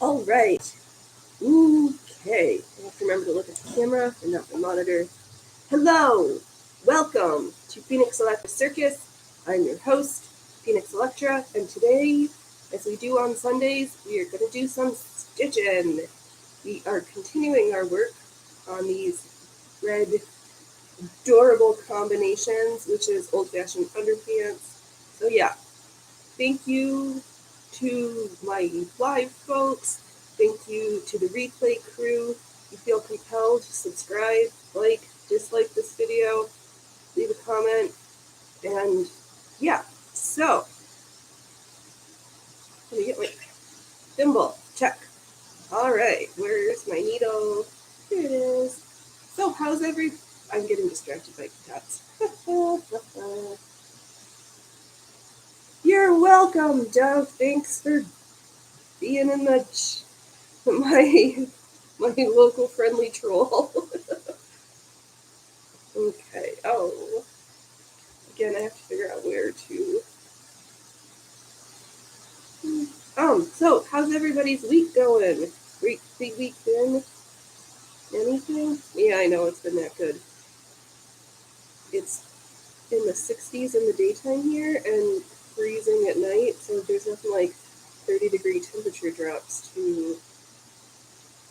All right. Okay. I have to remember to look at the camera and not the monitor. Hello. Welcome to Phoenix Electra Circus. I'm your host, Phoenix Electra, and today, as we do on Sundays, we are going to do some stitching. We are continuing our work on these red, adorable combinations, which is old-fashioned underpants. So yeah, thank you to my live folks. Thank you to the replay crew. If you feel compelled, subscribe, like, dislike this video, leave a comment, and yeah. So, let me get my thimble. Check. All right, where's my needle? Here it is. So, I'm getting distracted by cats. You're welcome, Dove. Thanks for being in my local friendly troll. Okay. Oh, again, I have to figure out where to. So how's everybody's week going? Big week been? Anything? Yeah, I know it's been that good. It's in the 60s in the daytime here and freezing at night, so there's nothing like 30-degree temperature drops to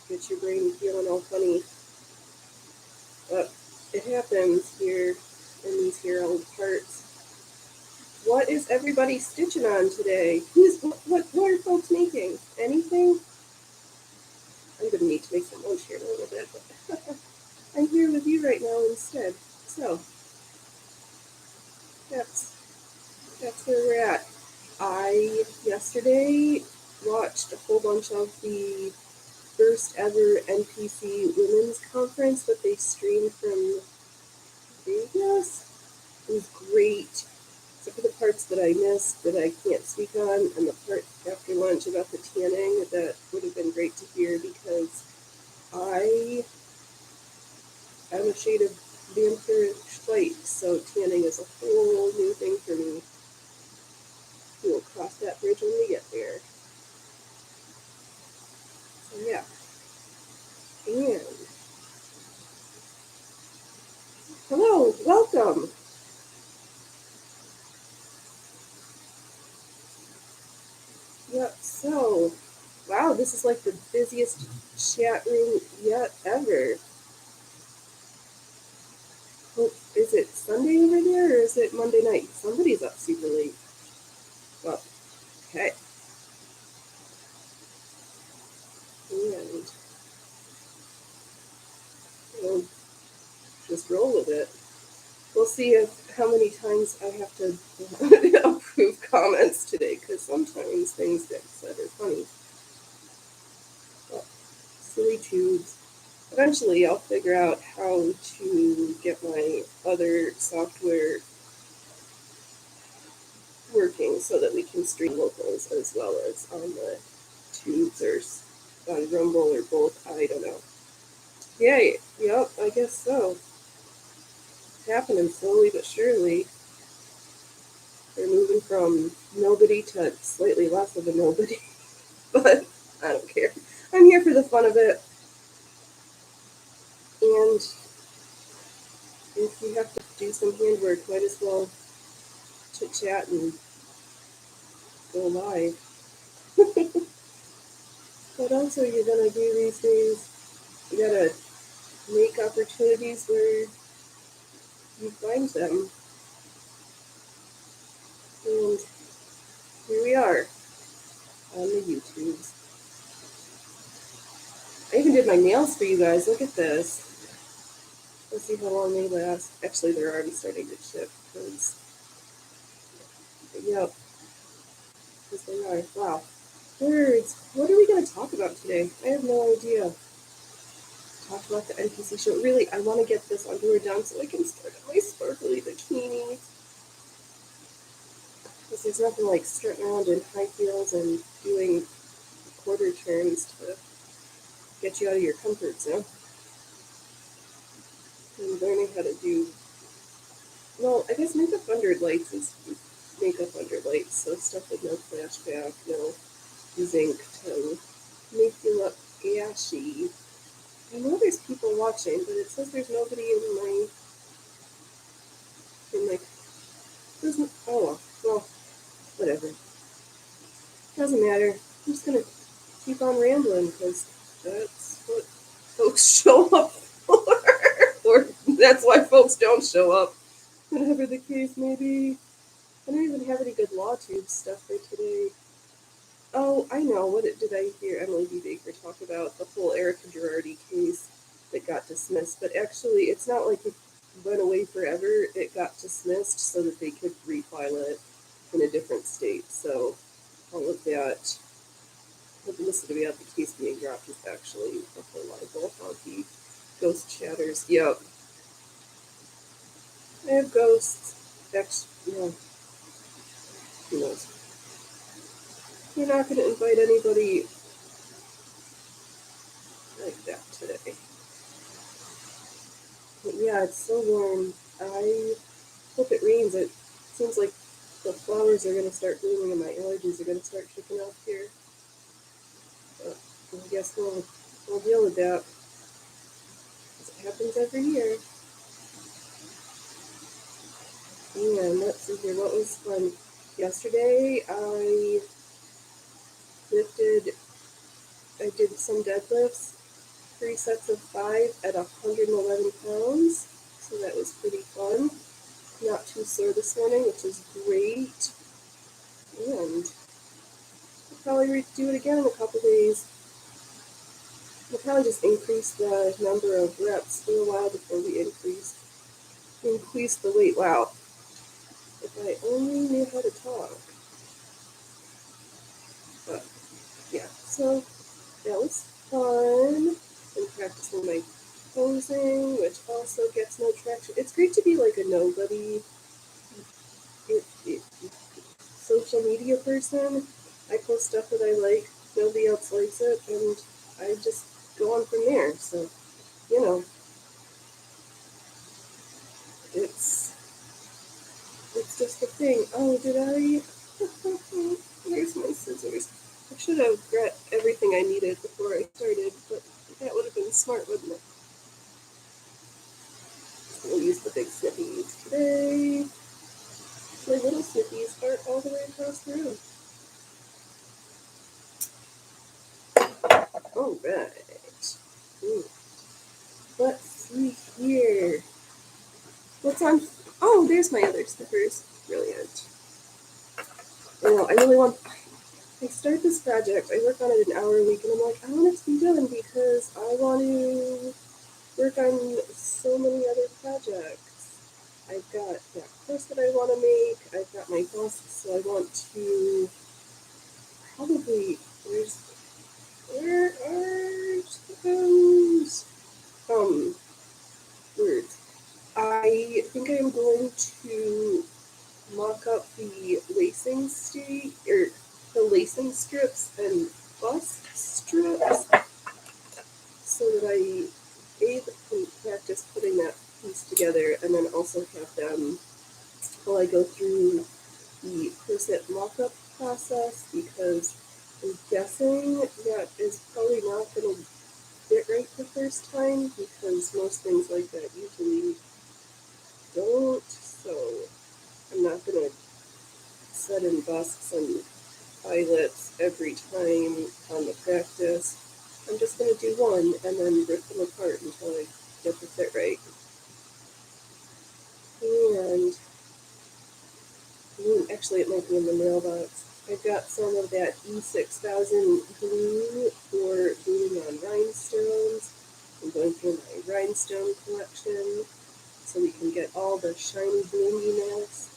get your brain feeling all funny. But it happens here in these here old parts. What is everybody stitching on today? What are folks making? Anything? I'm gonna need to make some lunch here in a little bit, but I'm here with you right now instead. So that's where we're at. I yesterday watched a whole bunch of the first ever NPC Women's Conference that they streamed from Vegas. It was great, except for the parts that I missed that I can't speak on, and the part after lunch about the tanning that would have been great to hear because I'm a shade of vampirish white, so tanning is a whole new thing for me. We'll cross that bridge when we get there. So yeah. And hello, welcome. Yep, so wow, this is like the busiest chat room yet ever. Oh, is it Sunday over there or is it Monday night? Somebody's up super late. Well, okay. And we'll just roll with it. We'll see how many times I have to approve comments today, because sometimes things get said are funny. Well, silly tubes. Eventually, I'll figure out how to get my other software working so that we can stream locals as well as on the tubes or on Rumble or both. I don't know. Yay! Yep, I guess so. It's happening slowly but surely. They're moving from nobody to slightly less of a nobody. But I don't care. I'm here for the fun of it. And if you have to do some handwork, might as well chit chat and go live. What else are you gonna do these days? You gotta make opportunities where you find them. And here we are on the YouTubes. I even did my nails for you guys. Look at this. Let's see how long they last. Actually, they're already starting to chip. Yep. Because they are. Wow. Words. What are we going to talk about today? I have no idea. Talk about the NPC show. Really, I want to get this underwear done so I can start on my sparkly bikini. Because there's nothing like strutting around in high heels and doing quarter turns to get you out of your comfort zone. And learning how to do, well, I guess makeup under lights is makeup under lights, so stuff with no flashback, no zinc tone. make you look ashy. I know there's people watching, but it says there's nobody in my, doesn't, oh, well, whatever. Doesn't matter. I'm just gonna keep on rambling, because that's what folks show up for. Or that's why folks don't show up. Whatever the case may be. I don't even have any good law tube stuff for today. Oh, I know. What did I hear Emily B. Baker talk about? The whole Erica Girardi case that got dismissed. But actually, it's not like it went away forever. It got dismissed so that they could refile it in a different state. So all of that publicity about the case being dropped is actually a whole lot of bullhonky. Ghost chatters. Yep. I have ghosts. Yeah. Who knows? We're not going to invite anybody like that today. But yeah, it's so warm. I hope it rains. It seems like the flowers are going to start blooming and my allergies are going to start kicking off here. But I guess we'll deal with that. It happens every year. And let's see here, what was fun? Yesterday I did some deadlifts, 3 sets of 5 at 111 pounds. So that was pretty fun. Not too sore this morning, which is great. And I'll probably do it again in a couple days. We'll probably just increase the number of reps for a while before we increase the weight. Wow. If I only knew how to talk. But yeah, so that was fun. And practicing my posing, which also gets no traction. It's great to be like a nobody social media person. I post stuff that I like, nobody else likes it, and I just go on from there. So, you know, it's just a thing. Oh, did I? Where's my scissors? I should have got everything I needed before I started, but that would have been smart, wouldn't it? We'll use the big snippies today. My little snippies aren't all the way across the room. All right. Let's see here. What's on? Oh, there's my other snippers. Brilliant. I really want. I start this project. I work on it an hour a week, and I'm like, I want it to be done because I want to work on so many other projects. I've got that course that I want to make. I've got my books, so I want to probably. Where are those words? I think I am going to mock up the lacing strips and bust strips so that I can practice putting that piece together, and then also have them while I go through the corset mock-up process, because I'm guessing that is probably not going to fit right the first time, because most things like that usually don't. So I'm not going to set in busts and eyelets every time on the practice. I'm just going to do one and then rip them apart until I get the fit right. And actually, it might be in the mailbox. I've got some of that E6000 glue for gluing on rhinestones. I'm going through my rhinestone collection so we can get all the shiny blinginess.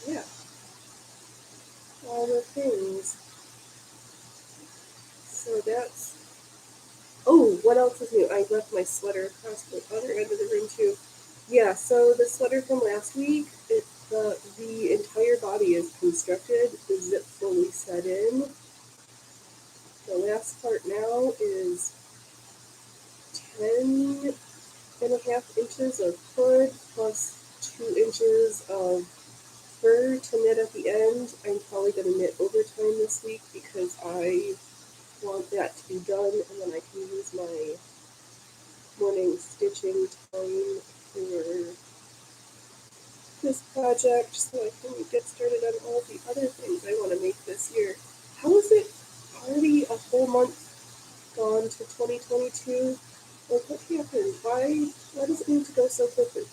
Yeah, all the things. So that's. Oh, what else is new? I left my sweater across the other end of the room too. Yeah, so the sweater from last week, the entire body is constructed, the zip fully set in. The last part now is 10.5 inches of hood plus 2 inches of prefer to knit at the end. I'm probably going to knit overtime this week because I want that to be done, and then I can use my morning stitching time for this project so I can get started on all the other things I want to make this year. How is it already a whole month gone to 2022? Like, what happened? Why does it need to go so quickly?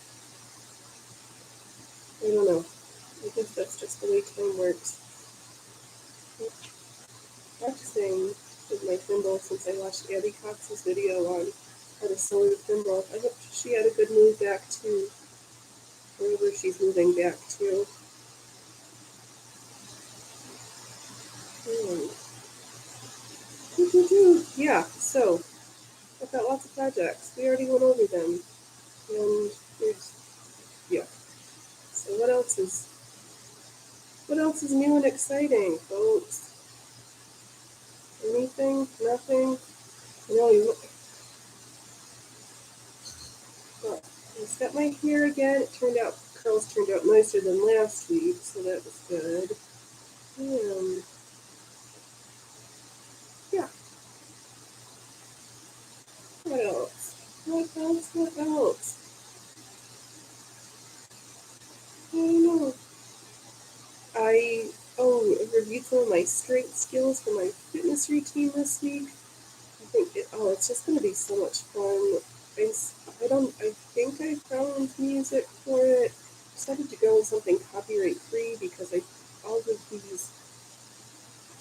I don't know. I guess that's just the way time works. Practicing with my thimble since I watched Abby Cox's video on how to sew the thimble. I hope she had a good move back to wherever she's moving back to. Yeah, so I've got lots of projects. We already went over them. And yeah. So what else is new and exciting, folks? Anything? Nothing? Well, I set my hair again. Curls turned out nicer than last week, so that was good. And yeah. What else? I don't know. I reviewed some of my strength skills for my fitness routine this week. It's just going to be so much fun. I think I found music for it. Decided to go with something copyright free because all of these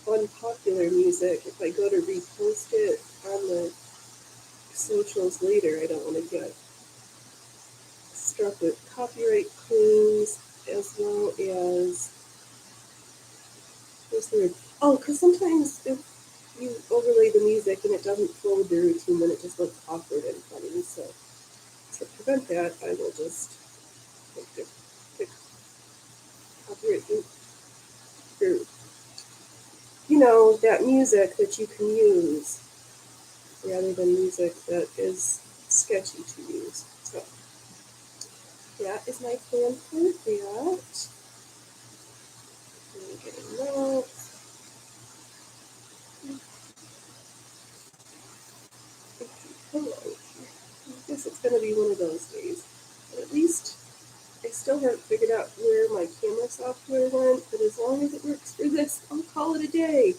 unpopular music, if I go to repost it on the socials later, I don't want to get struck with copyright claims, as well as because sometimes if you overlay the music and it doesn't flow with the routine, then it just looks awkward and funny. So to prevent that, I will just pick copyright for that music that you can use rather than music that is sketchy to use. So that is my plan for that. I'm getting that. Hello. I guess it's going to be one of those days. But at least I still haven't figured out where my camera software went, but as long as it works for this, I'll call it a day.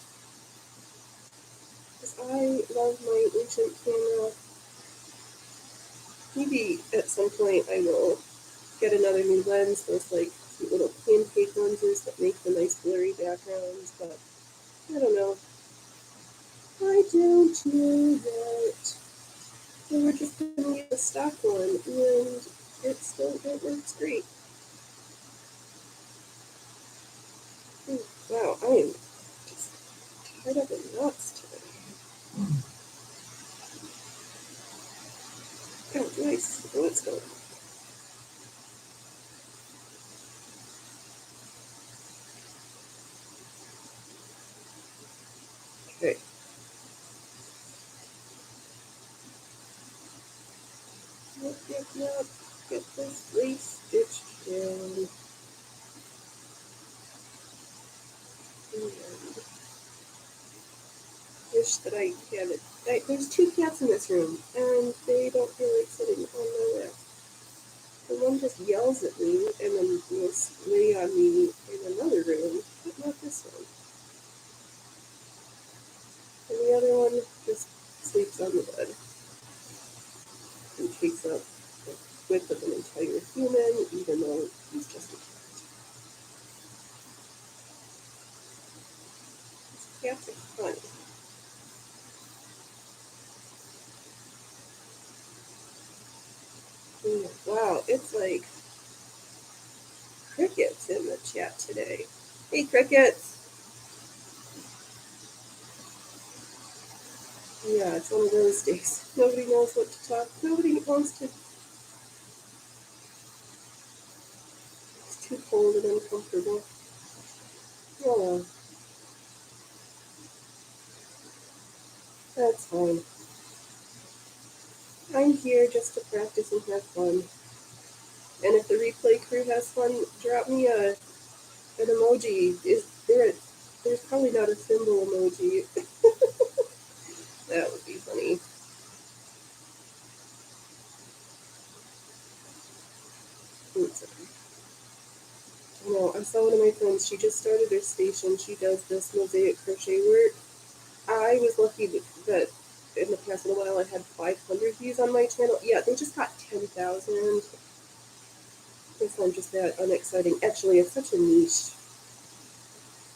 Because I love my ancient camera. Maybe at some point I will get another new lens, those like cute little pancake lenses that make the nice blurry backgrounds, but I don't know. I don't know yet. So we're just going to use the stock one, and it works great. Wow, I am just tied up in knots today. Oh, nice. Let's go. Okay. Yep. Get this lace stitched down. And wish that I had it. There's two cats in this room, and they don't feel like sitting on my lap. The one just yells at me, and then will lay on me in another room, but not this one. And the other one just sleeps on the bed and takes up the width of an entire human, even though he's just a cat. Cats are funny. Wow, it's like crickets in the chat today. Hey, crickets! Yeah, it's one of those days. Nobody knows what to talk. Nobody wants to. It's too cold and uncomfortable. Oh well. That's fine. I'm here just to practice and have fun. And if the replay crew has fun, drop me a an emoji. There's probably not a symbol emoji. That would be funny. Oops, okay. No, I saw one of my friends. She just started her station. She does this mosaic crochet work. I was lucky that in the past little while I had 500 views on my channel. Yeah, they just got 10,000. Guess I'm just that unexciting. Actually, it's such a niche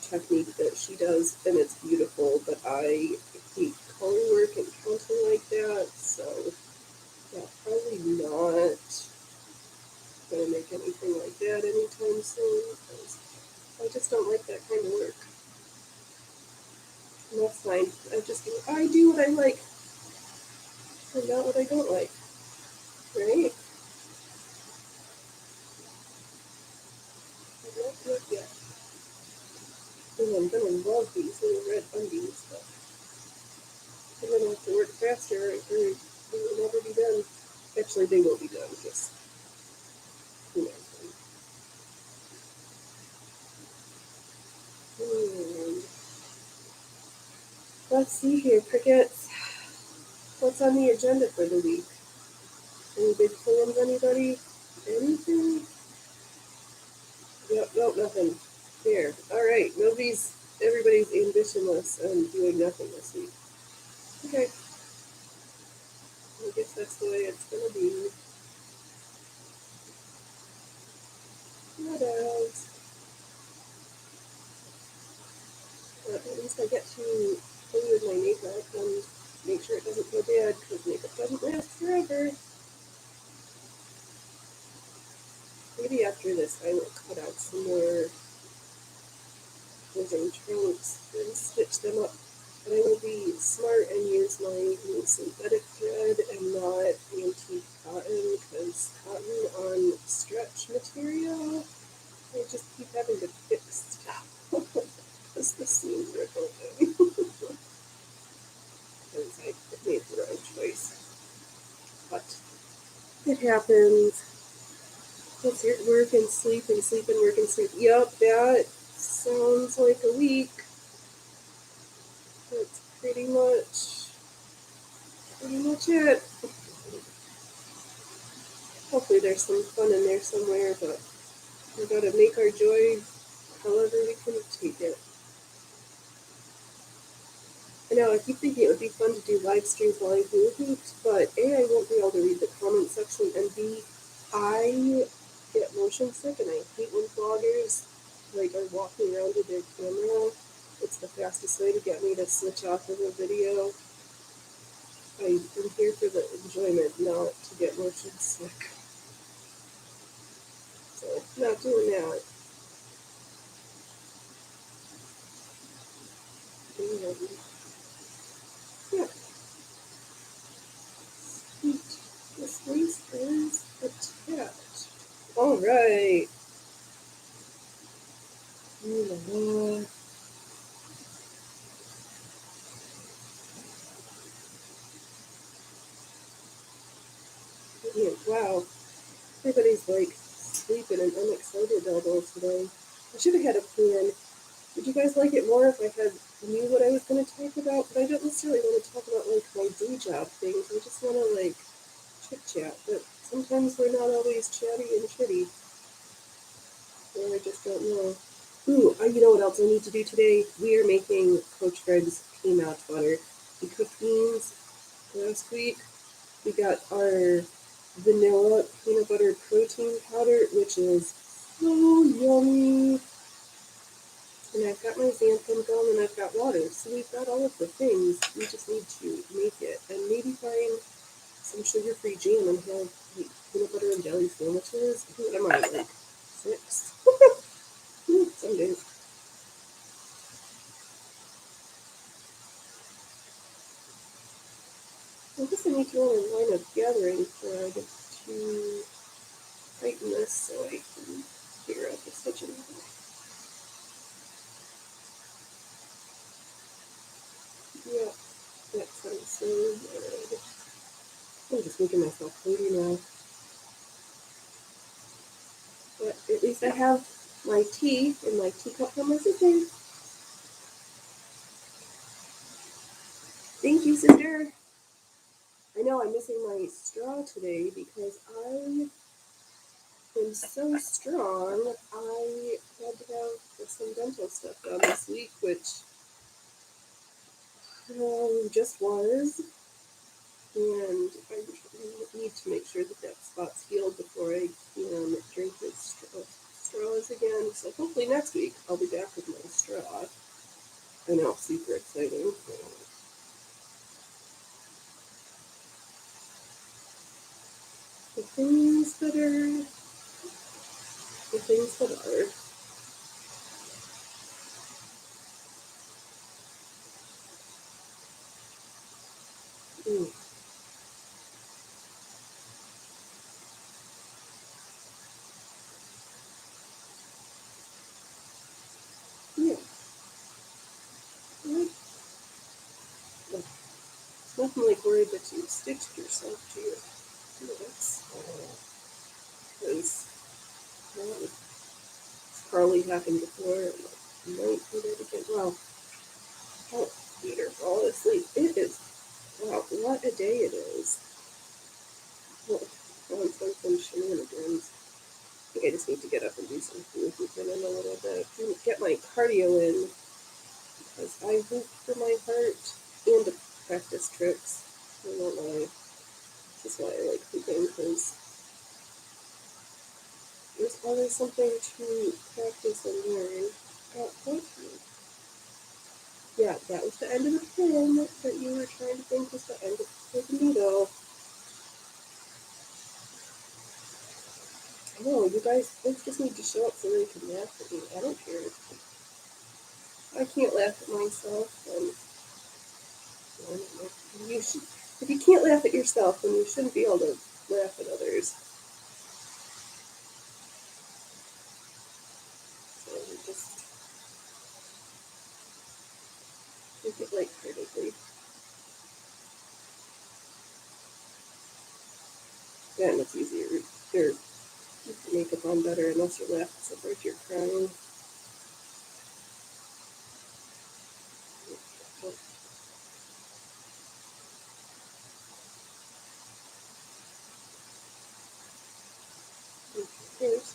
technique that she does, and it's beautiful. But I hate color work and counting like that, so yeah, probably not gonna make anything like that anytime soon. Because I just don't like that kind of work. And that's fine. I do what I like, and not what I don't like, right? Not yet. And I'm gonna love these little red undies, but I'm gonna have to work faster or they will never be done. Actually, they will be done, just who knows. And let's see here, crickets. What's on the agenda for the week? Any big plans, anybody? Anything? Yep, nope, nothing. Here. Alright, everybody's ambitionless and doing nothing this week. Okay. I guess that's the way it's gonna be. What else? But at least I get to play with my makeup and make sure it doesn't go bad, because makeup doesn't last forever. Maybe after this I will cut out some more clothing trunks and stitch them up. But I will be smart and use my new synthetic thread and not antique cotton, because cotton on stretch material, I just keep having to fix stuff because the seams are open. Because I made the wrong choice. But it happens. It's your work and sleep and sleep and work and sleep. Yep, that sounds like a week. That's pretty much it. Hopefully there's some fun in there somewhere, but we gotta make our joy however we can take it. I know, I keep thinking it would be fun to do live streams while I do hoops, but A, I won't be able to read the comment section, and B, I get motion sick and I hate when vloggers are walking around with their camera. It's the fastest way to get me to switch off of a video. I'm here for the enjoyment, not to get motion sick. So, not doing that. Yeah. Sweet. This waist is attached. Alright. Wow. Everybody's sleeping and unexcited all today. I should have had a plan. Would you guys like it more if I knew what I was going to talk about? But I don't necessarily want to talk about my day job things. I just want to chit chat. But sometimes we're not always chatty and chitty. Or I just don't know. Ooh, you know what else I need to do today? We are making Coach Greg's peanut butter. We cooked beans last week. We got our vanilla peanut butter protein powder, which is so yummy. And I've got my xanthan gum and I've got water. So we've got all of the things. We just need to make it. And maybe find some sugar-free jam and have peanut butter and jelly sandwiches. Who am I, 6? Some days. I guess I need to run a line of gathering thread to tighten this so I can figure out the stitching. Yeah, that sounds so good. I'm just making myself hungry now. But at least I have my tea in my teacup from my sister. Thank you, sister. I know I'm missing my straw today because I am so strong. I had to have some dental stuff done this week, which just was. And I need to make sure that that spot's healed before I can drink this straws again. So hopefully next week I'll be back with my straw. I know, super exciting. The things that are, the things that are. Mm. Yeah, like, it's nothing like worried that you stitched yourself to your lips. Because it's probably happened before, and like, might do that again. Well, oh, Peter, fall asleep. It is, wow, what a day it is. Well, once I've been shenanigans. I think I just need to get up and do some food movement in a little bit. And get my cardio in, because I hope for my heart and to practice tricks. I won't lie. This is why I like hooping, because there's always something to practice and learn. Thank you. Yeah, that was the end of the pin that you were trying to think was the end of the needle. I know, you guys just need to show up so they can laugh at me. I don't care. I can't laugh at myself, and you should. If you can't laugh at yourself, then you shouldn't be able to laugh at others. So you just take it lightheartedly. Yeah, and it's easier. You put makeup on better unless you're laughing so hard you're crying. Here's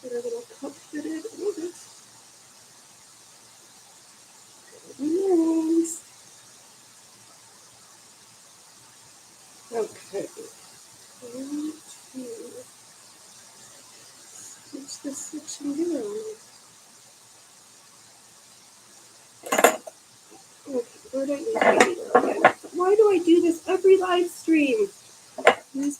Get a little cup fitted. Oh, that's nice. Okay. Going to stitch this section down. Okay, where did I use my needle again? Why do I do this every live stream? Use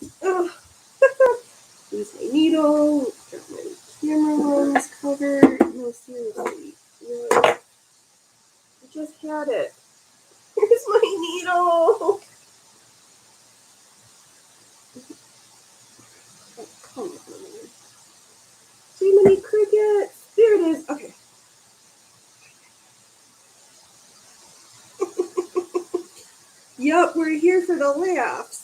my needle. Got my camera lens covered. No, seriously. No, I just had it. Here's my needle. Oh, come on. Too many crickets. There it is. Okay. Yup, we're here for the laughs.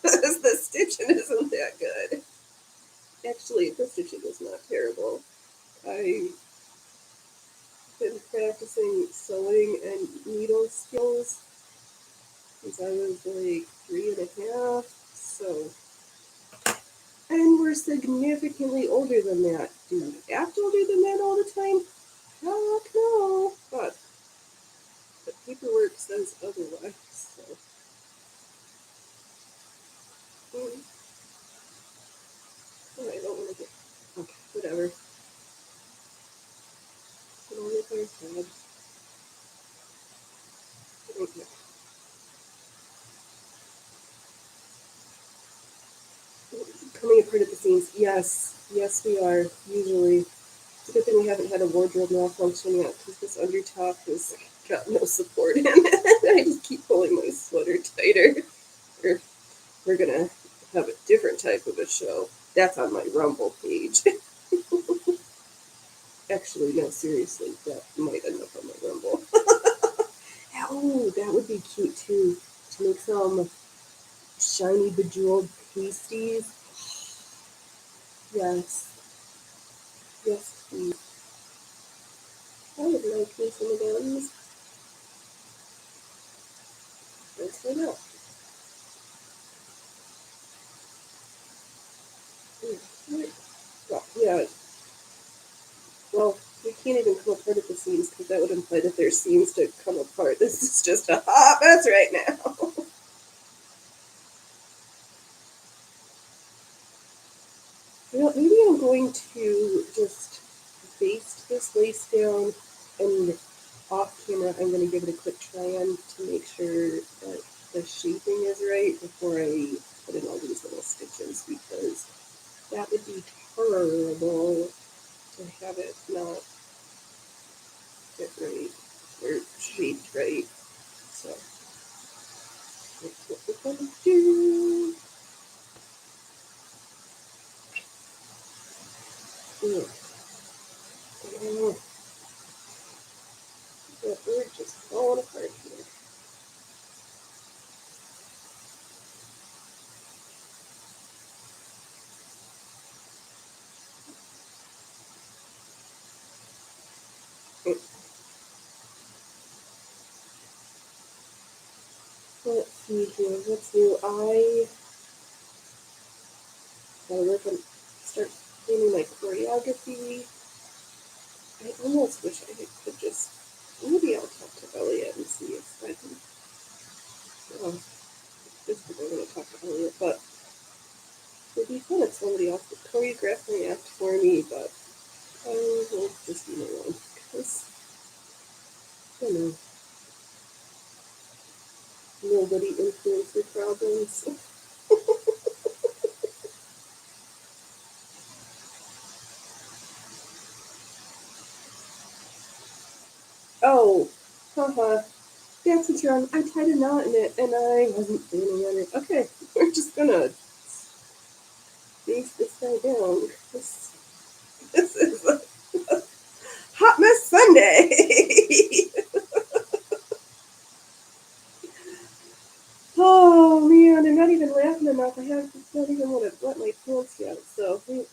Because the stitching isn't that good. Actually, the stitching is not terrible. I've been practicing sewing and needle skills since I was like 3.5. So, and we're significantly older than that. Do we act older than that all the time? Heck no. But the paperwork says otherwise. So, oh, I don't want to get. Okay, whatever. Put on the third tab. Okay. Coming apart at the seams. Yes, we are usually. Good thing we haven't had a wardrobe malfunction yet, because this undertop has got no support in it. I just keep pulling my sweater tighter. Or we're gonna have a different type of a show. That's on my Rumble page. Actually, no, seriously, that might end up on my Rumble. Oh, that would be cute too. To make some shiny bejeweled pasties. Yes. Yes, please. I would like me some of those. Let's find out. Well, yeah. Well, we can't even come apart at the seams because that would imply that there's seams to come apart. This is just a hot mess right now. You know, maybe I'm going to just baste this lace down, and off camera I'm going to give it a quick try on to make sure that the shaping is right before I put in all these little stitches, because that would be terrible to have it not fit right or shaped right. So that's what we're going to do. Yeah. Oh, we're just falling apart here. Let's see here. What's new? I gotta work on start planning my choreography. I almost wish I could just maybe I'll talk to Elliot and see if I can. Oh, just because I'm gonna talk to Elliot, but it'd be fun if somebody else would choreograph my act for me. But I will just be my own because you know nobody influencer problems. Oh, haha. That's what's wrong. I tied a knot in it and I wasn't planning on it. Okay, we're just gonna face this guy down. This is a hot mess Sunday. Oh man, I'm not even laughing enough. I have not even want to wet my pants yet. So we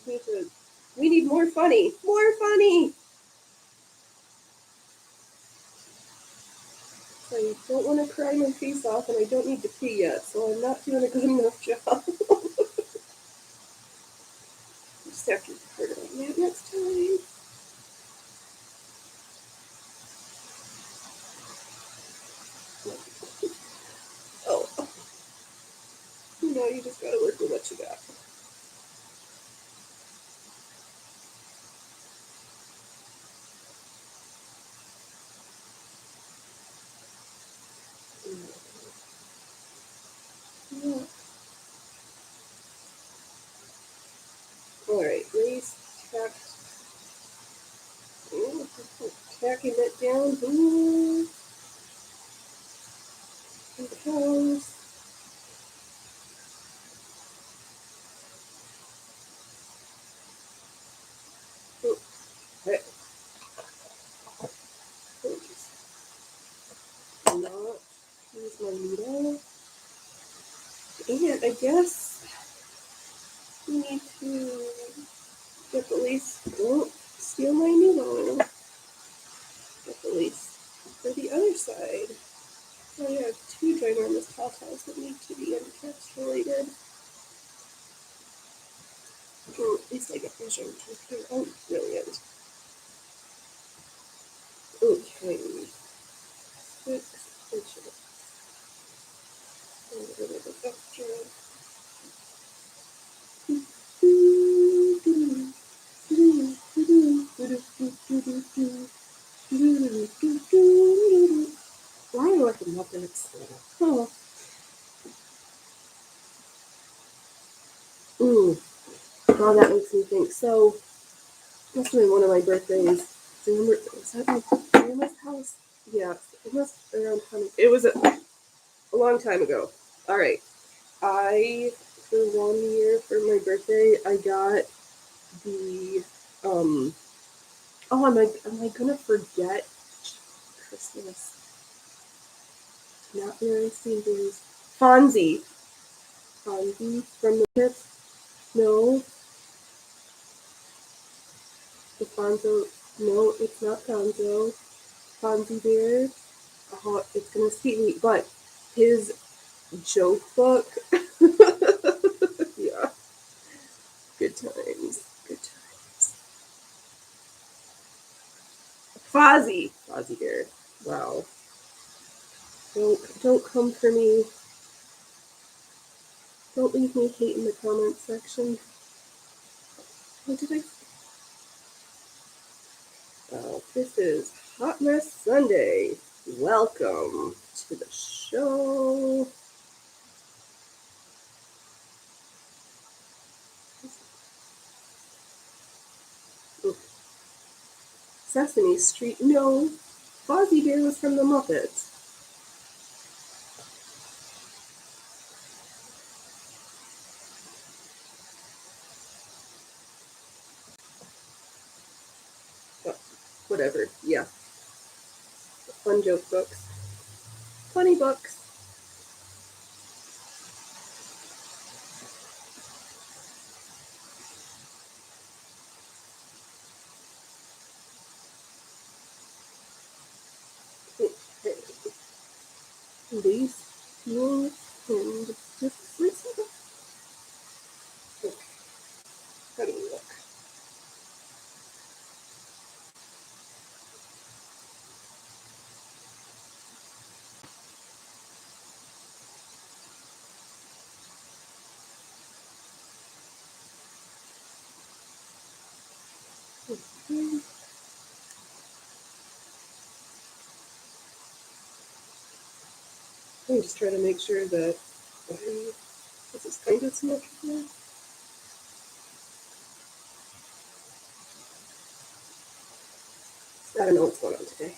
need more funny. More funny. I don't want to cry my face off and I don't need to pee yet, so I'm not doing a good enough job. Just have to be harder on that next time. Oh, you just gotta work with what you got. Yeah. Alright, lace, tack, tacking it down. Ooh, and house. Oh, okay. Not use my needle. And I guess we need to get the lace. Don't steal my needle. Get the lace for the other side. I have two ginormous tatas that need to be encapsulated. Or at least I get measured. Oh, brilliant. Okay. 6 inches. A little bit extra. Why do I like the Muppets? Oh. Well, that makes me think. So, Must have been one of my birthdays. I remember, was that my grandma's house? Yeah, it must have been around time. It was a long time ago. All right. For 1 year for my birthday, I got the, am I gonna forget Christmas? Not Mary Caesars. Fonzie. Fonzie from the Tips. No. The Fonzo. No, it's not Fonzo. Fonzie Bear. Oh, it's gonna escape me. But his joke book. Yeah. Good times. Good times. Fozzie. Fozzie Bear. Wow. Don't come for me. Don't leave me hate in the comments section. What did I? This is Hot Mess Sunday. Welcome to the show. Sesame Street. No, Fozzie Bear was from the Muppets. But whatever. Yeah. Fun joke books. Funny books. These feelings and just listen. Okay. How do we look? Okay. I'm just trying to make sure that this is kind of symmetrical. I don't know what's going on today.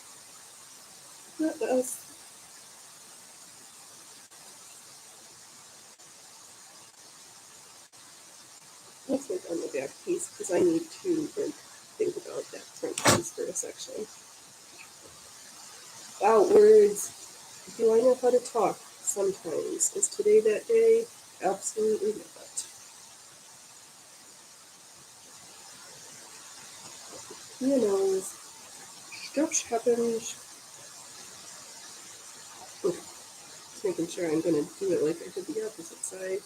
Not us. Let's work on the back piece because I need to think about that front piece for a section. Wow, words. Do I know how to talk? Sometimes. Is today that day? Absolutely not. You know, stuff happens. Just making sure I'm going to do it like I did the opposite side.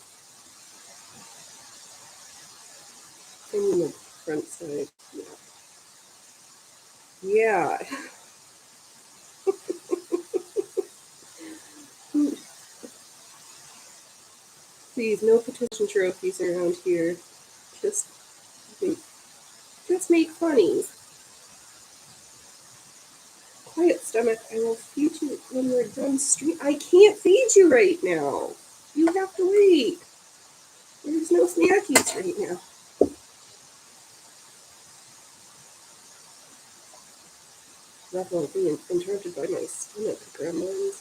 I mean the front side. Yeah. Please, no petition trophies around here. Just make funnies. Quiet stomach, I will feed you when we're done stream. I can't feed you right now. You have to wait. There's no snackies right now. Level being interrupted by my stomach gremlins.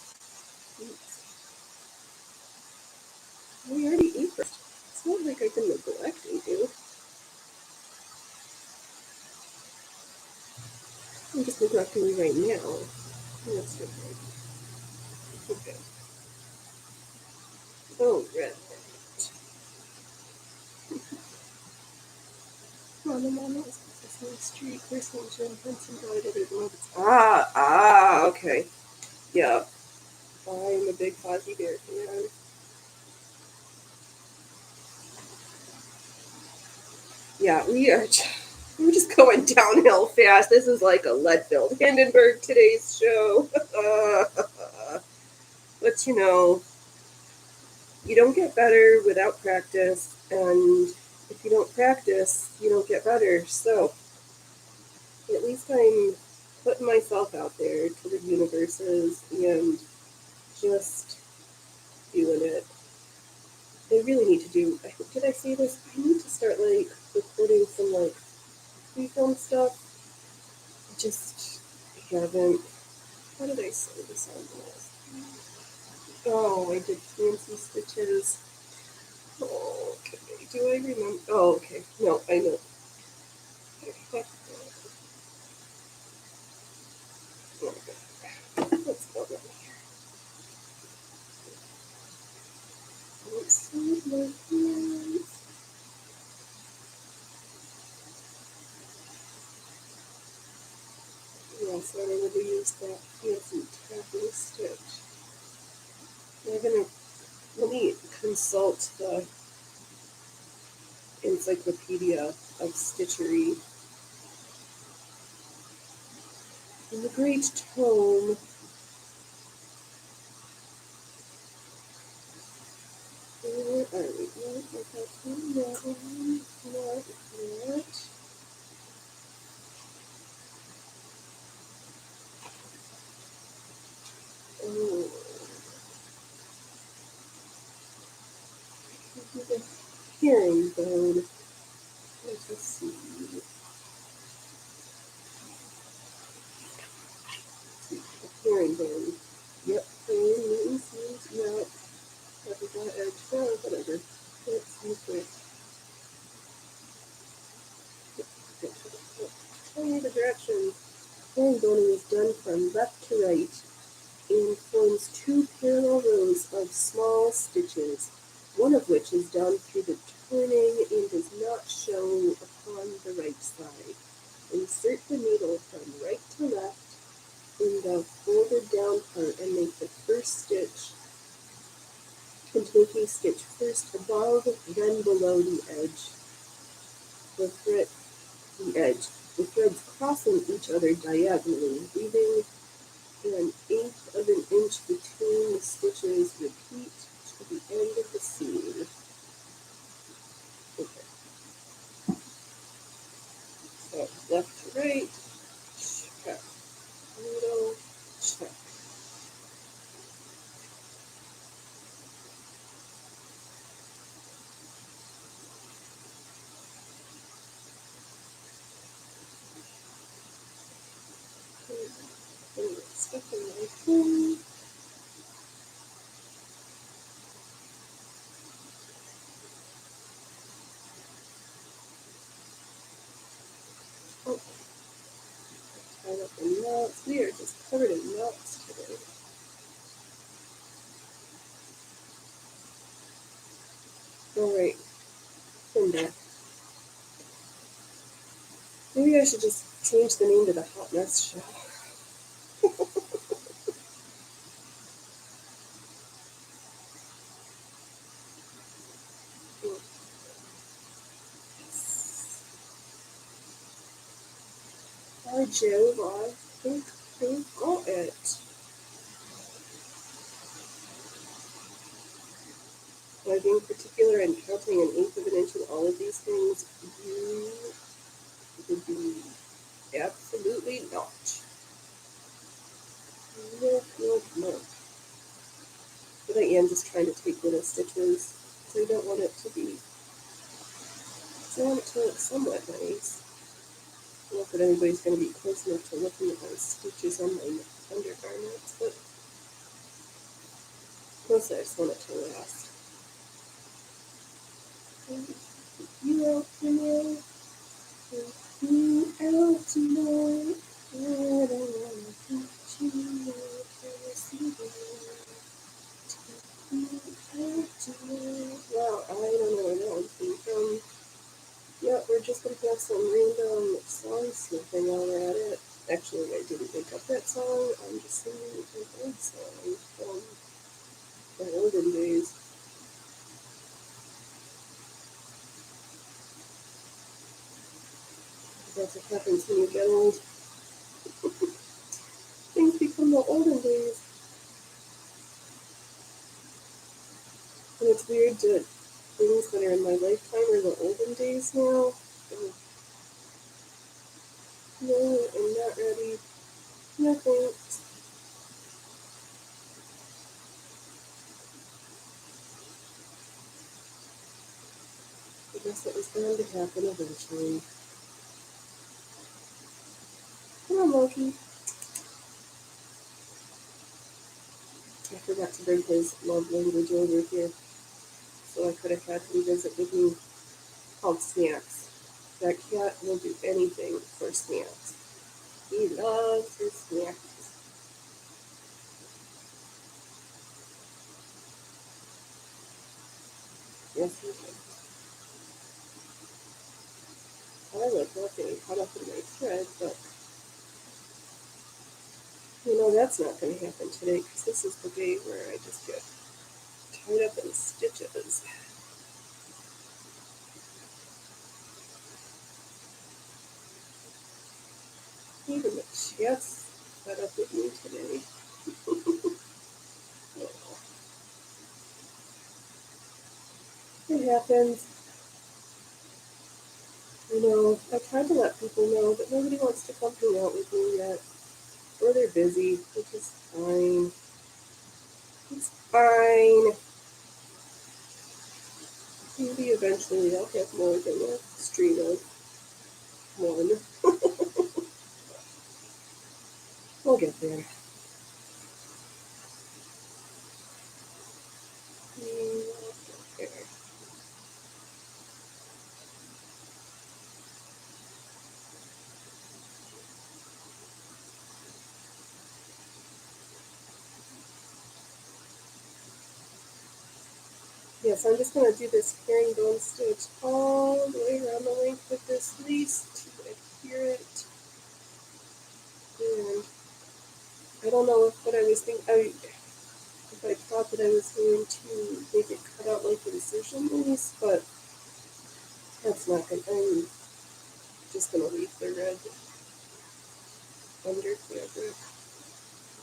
We already ate first. It's not like I've been neglecting you. I'm just neglecting you right now. That's different. Okay. Oh, red. Mama, Sesame Street, First Nation, Princeton, okay. Yeah. I'm a big Fozzie Bear fan. Yeah, we're just going downhill fast. This is like a Leadville Hindenburg today's show. But you don't get better without practice, and if you don't practice, you don't get better. So at least I'm putting myself out there to the universes and just doing it. I really need to do. Did I say this? I need to start recording some freeform stuff. Just haven't. How did I say this on this? Oh, I did fancy stitches. Oh, okay. Do I remember? Oh, okay. No, I know. Let's go down here. Let's see my hands. Yes, I already used that fancy tapping stitch. Let me consult the Encyclopedia of Stitchery in the Great Tome. Where are we? No, okay, that one. Not that. Oh, the herringbone. Let's see. The herringbone. Yep, means not. That is not edge. Oh, whatever. Let's use it. Tell me the directions. Herringboning is done from left to right and forms two parallel rows of small stitches, one of which is done through the turning and is not shown upon the right side. Insert the needle from right to left in the folded down part and make a stitch first above, then below the edge. The threads crossing each other diagonally, leaving an eighth of an inch between the stitches. Repeat to the end of the seam. Okay. So left to right, check. Middle, check. And stuff in my phone. Oh, tied up in knots. We are just covered in knots today. Alright, I'm back. Maybe I should just change the name to the Hot Mess Show. By Jove, I think we've got it. By being particular and counting an eighth of an inch in all of these things, you would be absolutely not. No. But I am just trying to take little stitches, so I don't want it to be, so I want it to look somewhat nice. Not that anybody's going to be close enough to looking at my stitches on my undergarments, but mostly I just want it to last. You out tonight, you out tonight, I don't want to touch you, I see you. Well, I don't know where that one came from. Yeah, we're just going to have some random song sniffing while we're at it. Actually, I didn't make up that song. I'm just singing an old song from the olden days. That's what happens when you get old. Things become the olden days. And it's weird that things that are in my lifetime are the olden days now. And no, I'm not ready. No thanks. I guess it was bound to happen eventually. Come on, Loki. I forgot to bring his love language over here, so I could have had him visit with me. Called snacks. That cat will do anything for snacks. He loves his snacks. Yes, he does. I like not getting caught up in my thread, but that's not going to happen today because this is the day where I just get tied up in stitches. Even the chat's fed up with me today. It happens. I tried to let people know, but nobody wants to come hang out with me yet. Or they're busy, which is fine. It's fine. Maybe eventually I'll have more than a stream of one. We'll get there. Okay. Yes, I'm just going to do this herringbone stitch all the way around the length of this lace to adhere it. And I don't know what I was thinking. If I thought that I was going to make it cut out like an insertion lace, but that's not good. I'm just going to leave the red under fabric,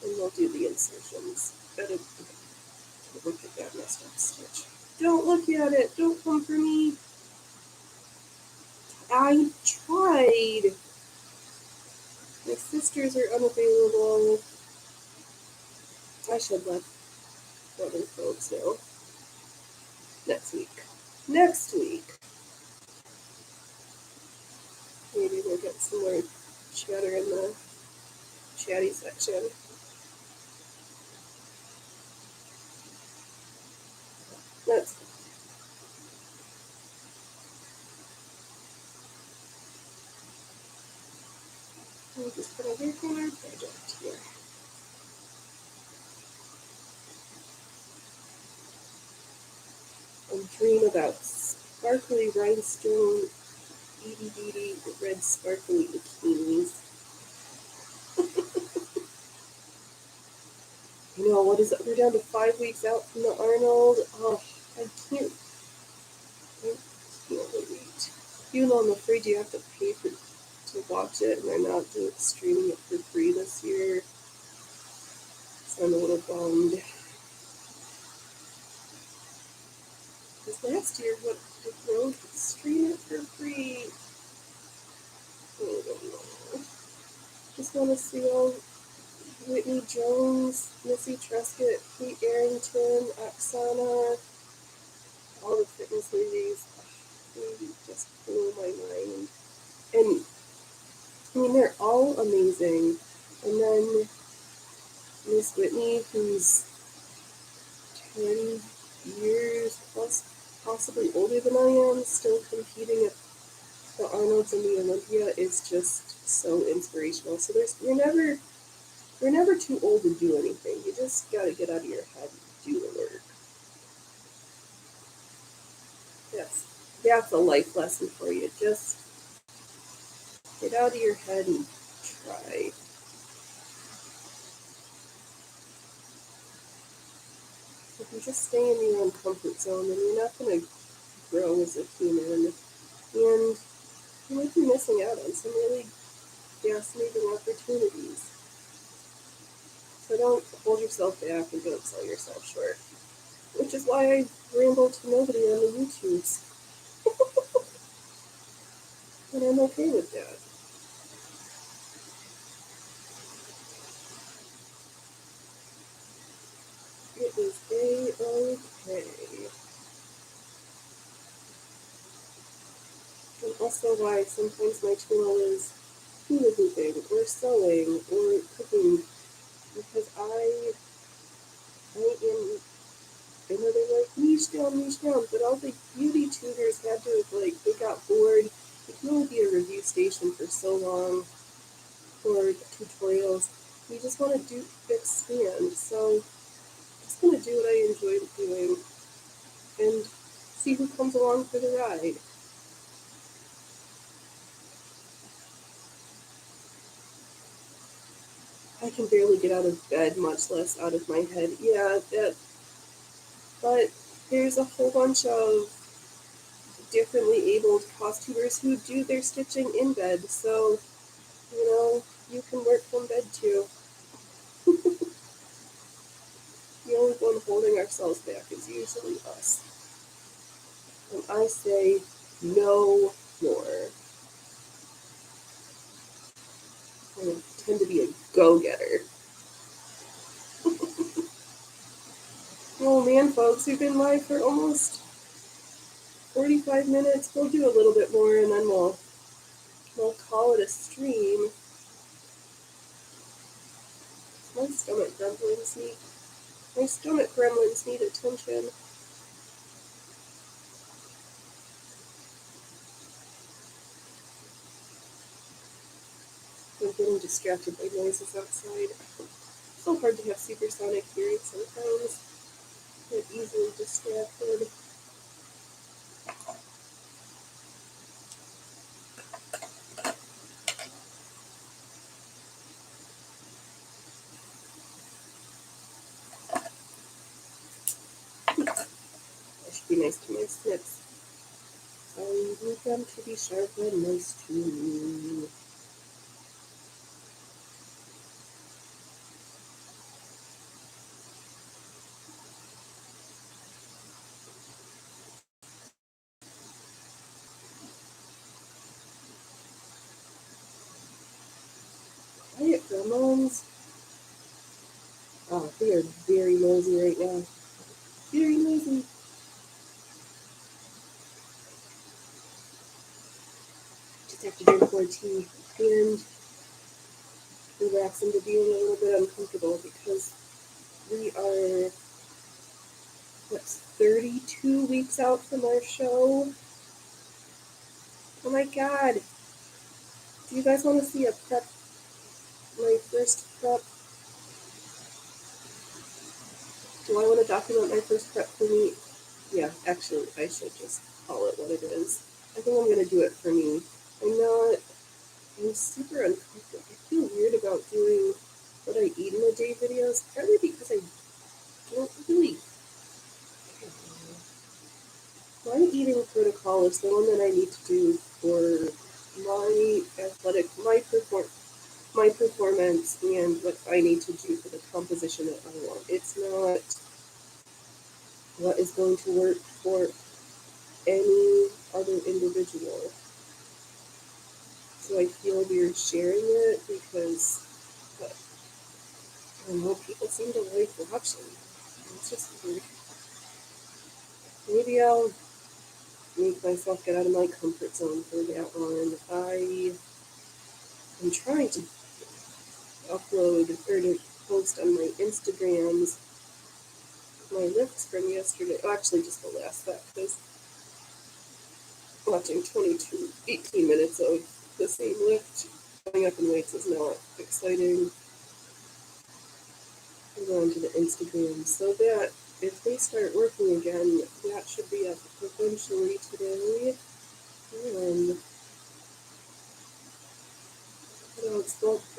and we'll do the insertions. Look at that messed up stitch. Don't look at it. Don't come for me. I tried. My sisters are unavailable. I should let other folks know. Next week. Next week. Maybe we'll get some more chatter in the chatty section. Let's We'll just put a hair color project here. And dream about sparkly rhinestone, itty bitty red sparkly bikinis. What is it? We're down to 5 weeks out from the Arnold. Oh, I can't wait. I'm afraid you have to pay to watch it, and they're not streaming it for free this year. So I'm a little bummed. Because last year, stream it for free. I don't know. Just want to see all Whitney Jones, Missy Trescott, Kate Arrington, Oksana, all the fitness ladies. They just blew my mind. And they're all amazing. And then Miss Whitney, who's 10 years plus, possibly older than I am, still competing at the Arnold's and the Olympia, is just so inspirational. So we're never too old to do anything. You just gotta get out of your head and do the work. That's a life lesson for you. Just get out of your head and try. If you just stay in your own comfort zone, then you're not going to grow as a human. And you might be missing out on some really fascinating opportunities. So don't hold yourself back and don't sell yourself short. Which is why I ramble to nobody on the YouTubes. And I'm okay with that. It is A-okay. And also why sometimes my channel is hula hooping or sewing sewing or cooking, because I am, I know they're like, niche down, but all the beauty tutors had to, like, they got bored. It can only be a review station for so long for tutorials. You just want to expand, so I'm just going to do what I enjoy doing and see who comes along for the ride. I can barely get out of bed, much less out of my head. Yeah, but there's a whole bunch of differently abled costumers who do their stitching in bed, so, you can work from bed too. The only one holding ourselves back is usually us. And I say, no more. I tend to be a go-getter. Oh man, folks, we've been live for almost 45 minutes. We'll do a little bit more and then we'll call it a stream. My stomach gremlins need attention. I'm getting distracted by noises outside. It's so hard to have supersonic hearing sometimes. Get easily distracted. I should be nice to my snips. I need them to be sharp and nice to me. Quiet gremlins. Oh, they are very noisy right now. Very noisy. Just have to drink more tea and relax into being a little bit uncomfortable because we are, 32 weeks out from our show? Oh my god. Do you guys want to see my first prep? Do I want to document my first prep for me? Yeah, actually, I should just call it what it is. I think I'm going to do it for me. I'm super uncomfortable. I feel weird about doing what I eat in a day videos, partly because I don't really. My eating protocol is the one that I need to do for my my performance and what I need to do for the composition that I want. It's not what is going to work for any other individual. So I feel weird sharing it because, I don't know, people seem to like watching. It's just weird. Maybe I'll make myself get out of my comfort zone for that one. I am trying to upload or to post on my Instagrams my lifts from yesterday. Oh, actually, just the last set, because watching 18 minutes of the same lift going up in weights is not exciting. I'm going to the Instagram so that if they start working again, that should be up eventually today. And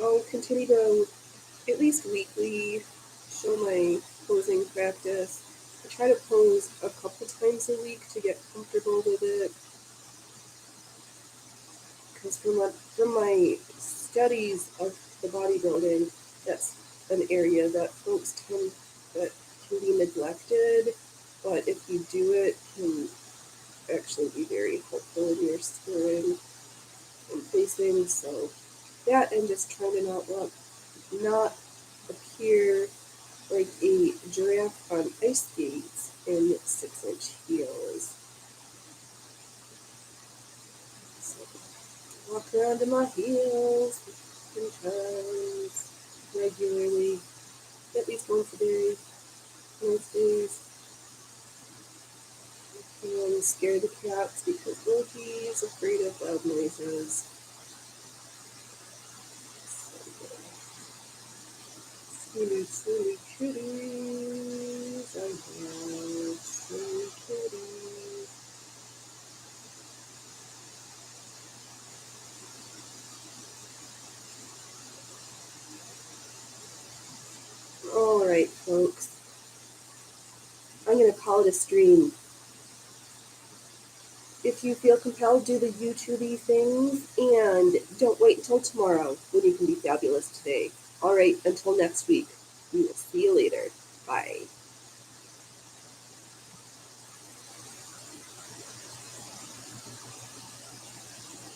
I'll continue to at least weekly show my posing practice. I try to pose a couple times a week to get comfortable with it. Because from my studies of the bodybuilding, that's an area that that can be neglected, but if you do it, can actually be very helpful in your scoring and pacing. So that, and just trying to not appear like a giraffe on ice skates in 6-inch heels. So walk around in my heels and try. regularly, at least once a day, most days. And scare the cats because Loki's afraid of loud noises. Silly, silly kitties, I have silly kitties. Alright, folks. I'm going to call it a stream. If you feel compelled, do the YouTube-y things, and don't wait until tomorrow when you can be fabulous today. Alright, until next week. We will see you later. Bye.